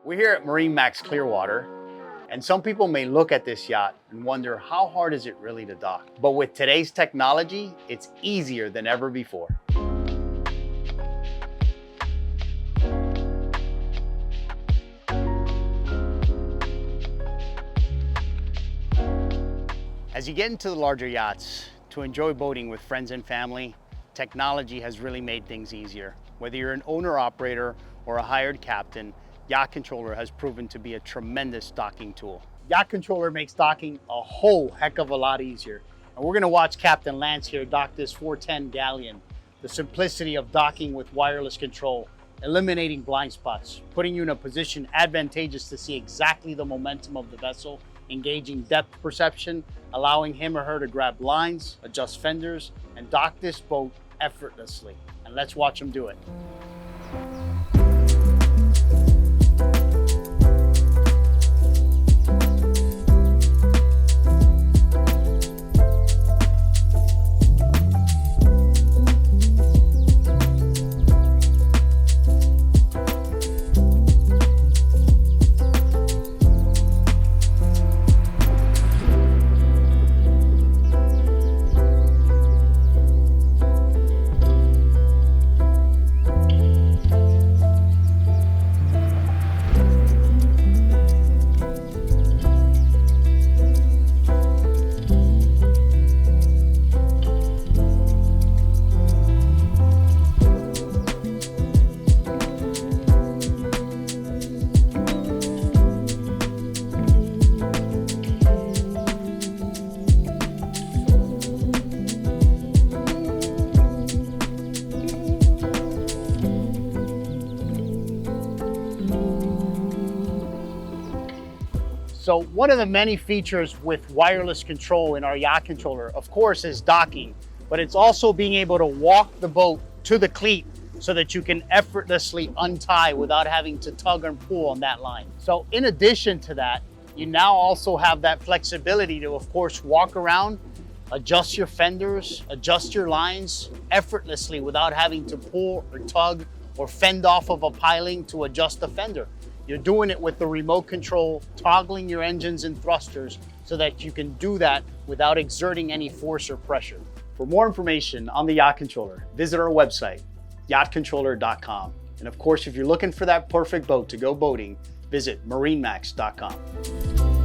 We're here at MarineMax Clearwater, and some people may look at this yacht and wonder how hard is it really to dock? But with today's technology, it's easier than ever before. As you get into the larger yachts, to enjoy boating with friends and family, technology has really made things easier. Whether you're an owner-operator or a hired captain, Yacht Controller has proven to be a tremendous docking tool. Yacht Controller makes docking a whole heck of a lot easier. And we're gonna watch Captain Lance here dock this 410 Galeon. The simplicity of docking with wireless control, eliminating blind spots, putting you in a position advantageous to see exactly the momentum of the vessel, engaging depth perception, allowing him or her to grab lines, adjust fenders, and dock this boat effortlessly. And let's watch him do it. So one of the many features with wireless control in our Yacht Controller, of course, is docking, but it's also being able to walk the boat to the cleat so that you can effortlessly untie without having to tug and pull on that line. So in addition to that, you now also have that flexibility to, of course, walk around, adjust your fenders, adjust your lines effortlessly without having to pull or tug or fend off of a piling to adjust the fender. You're doing it with the remote control, toggling your engines and thrusters so that you can do that without exerting any force or pressure. For more information on the Yacht Controller, visit our website, yachtcontroller.com. And of course, if you're looking for that perfect boat to go boating, visit marinemax.com.